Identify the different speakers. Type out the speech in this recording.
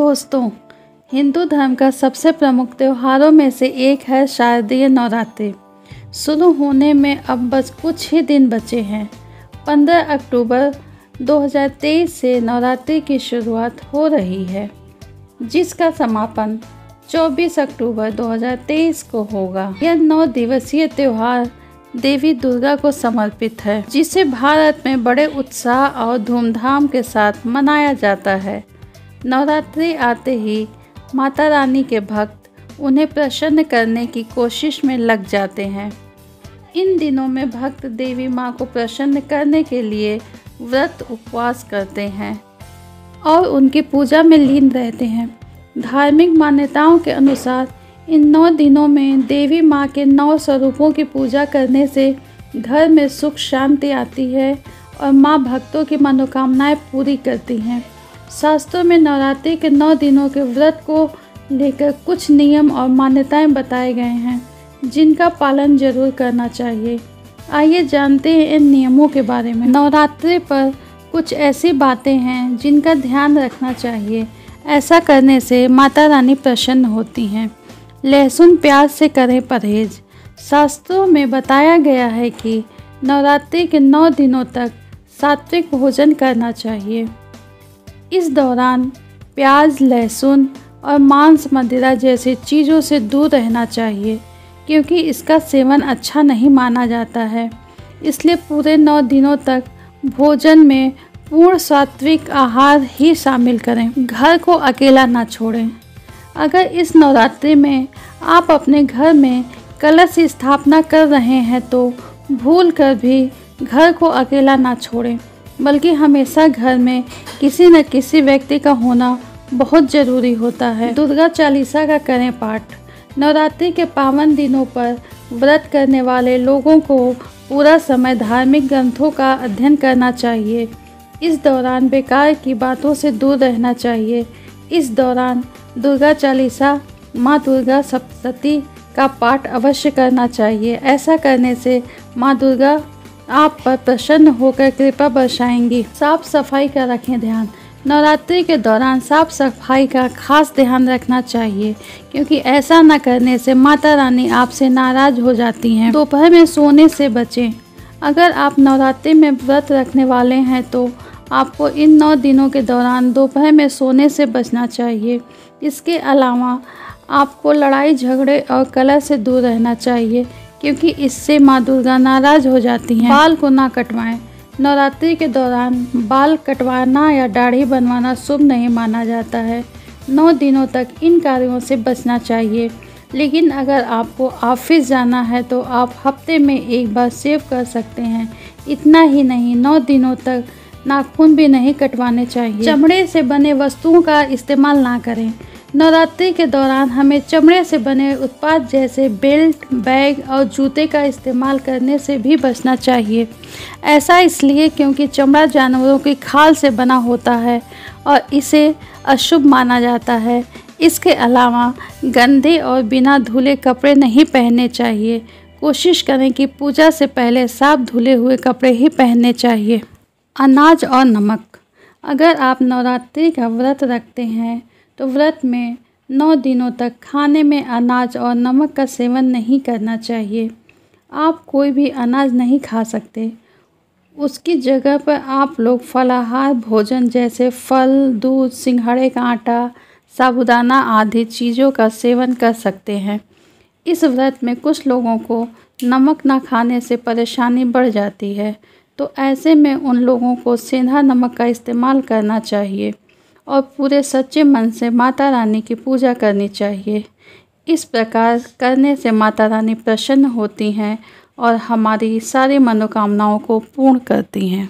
Speaker 1: दोस्तों, हिंदू धर्म का सबसे प्रमुख त्योहारों में से एक है शारदीय नवरात्रि। शुरू होने में अब बस कुछ ही दिन बचे हैं। 15 अक्टूबर 2023 से नवरात्रि की शुरुआत हो रही है, जिसका समापन 24 अक्टूबर 2023 को होगा। यह 9 दिवसीय त्यौहार देवी दुर्गा को समर्पित है, जिसे भारत में बड़े उत्साह और धूमधाम के साथ मनाया जाता है। नवरात्रि आते ही माता रानी के भक्त उन्हें प्रसन्न करने की कोशिश में लग जाते हैं। इन दिनों में भक्त देवी माँ को प्रसन्न करने के लिए व्रत उपवास करते हैं और उनकी पूजा में लीन रहते हैं। धार्मिक मान्यताओं के अनुसार इन 9 दिनों में देवी माँ के 9 स्वरूपों की पूजा करने से घर में सुख शांति आती है और माँ भक्तों की मनोकामनाएं पूरी करती हैं। शास्त्रों में नवरात्रि के 9 दिनों के व्रत को लेकर कुछ नियम और मान्यताएं बताए गए हैं, जिनका पालन जरूर करना चाहिए। आइए जानते हैं इन नियमों के बारे में। नवरात्रि पर कुछ ऐसी बातें हैं जिनका ध्यान रखना चाहिए। ऐसा करने से माता रानी प्रसन्न होती हैं। लहसुन प्याज से करें परहेज। शास्त्रों में बताया गया है कि नवरात्रि के 9 दिनों तक सात्विक भोजन करना चाहिए। इस दौरान प्याज, लहसुन और मांस, मदिरा जैसी चीज़ों से दूर रहना चाहिए, क्योंकि इसका सेवन अच्छा नहीं माना जाता है। इसलिए पूरे 9 दिनों तक भोजन में पूर्ण सात्विक आहार ही शामिल करें। घर को अकेला ना छोड़ें। अगर इस नवरात्रि में आप अपने घर में कलश स्थापना कर रहे हैं तो भूल कर भी घर को अकेला ना छोड़ें, बल्कि हमेशा घर में किसी न किसी व्यक्ति का होना बहुत ज़रूरी होता है। दुर्गा चालीसा का करें पाठ। नवरात्रि के पावन दिनों पर व्रत करने वाले लोगों को पूरा समय धार्मिक ग्रंथों का अध्ययन करना चाहिए। इस दौरान बेकार की बातों से दूर रहना चाहिए। इस दौरान दुर्गा चालीसा, माँ दुर्गा सप्तशती का पाठ अवश्य करना चाहिए। ऐसा करने से माँ दुर्गा आप पर प्रसन्न होकर कृपा बरसाएंगी। साफ सफाई का रखें ध्यान। नवरात्रि के दौरान साफ सफाई का खास ध्यान रखना चाहिए, क्योंकि ऐसा न करने से माता रानी आपसे नाराज हो जाती हैं। दोपहर में सोने से बचें। अगर आप नवरात्रि में व्रत रखने वाले हैं तो आपको इन 9 दिनों के दौरान दोपहर में सोने से बचना चाहिए। इसके अलावा आपको लड़ाई झगड़े और कलह से दूर रहना चाहिए, क्योंकि इससे माँ दुर्गा नाराज हो जाती हैं। बाल को ना कटवाएं। नवरात्रि के दौरान बाल कटवाना या दाढ़ी बनवाना शुभ नहीं माना जाता है। 9 दिनों तक इन कार्यों से बचना चाहिए। लेकिन अगर आपको ऑफिस जाना है तो आप हफ्ते में एक बार शेव कर सकते हैं। इतना ही नहीं, 9 दिनों तक नाखून भी नहीं कटवाने चाहिए। चमड़े से बने वस्तुओं का इस्तेमाल ना करें। नवरात्रि के दौरान हमें चमड़े से बने उत्पाद जैसे बेल्ट, बैग और जूते का इस्तेमाल करने से भी बचना चाहिए। ऐसा इसलिए क्योंकि चमड़ा जानवरों की खाल से बना होता है और इसे अशुभ माना जाता है। इसके अलावा गंदे और बिना धुले कपड़े नहीं पहनने चाहिए। कोशिश करें कि पूजा से पहले साफ धुले हुए कपड़े ही पहनने चाहिए। अनाज और नमक। अगर आप नवरात्रि का व्रत रखते हैं तो व्रत में 9 दिनों तक खाने में अनाज और नमक का सेवन नहीं करना चाहिए। आप कोई भी अनाज नहीं खा सकते। उसकी जगह पर आप लोग फलाहार भोजन जैसे फल, दूध, सिंघाड़े का आटा, साबूदाना आदि चीज़ों का सेवन कर सकते हैं। इस व्रत में कुछ लोगों को नमक ना खाने से परेशानी बढ़ जाती है, तो ऐसे में उन लोगों को सेंधा नमक का इस्तेमाल करना चाहिए और पूरे सच्चे मन से माता रानी की पूजा करनी चाहिए। इस प्रकार करने से माता रानी प्रसन्न होती हैं और हमारी सारी मनोकामनाओं को पूर्ण करती हैं।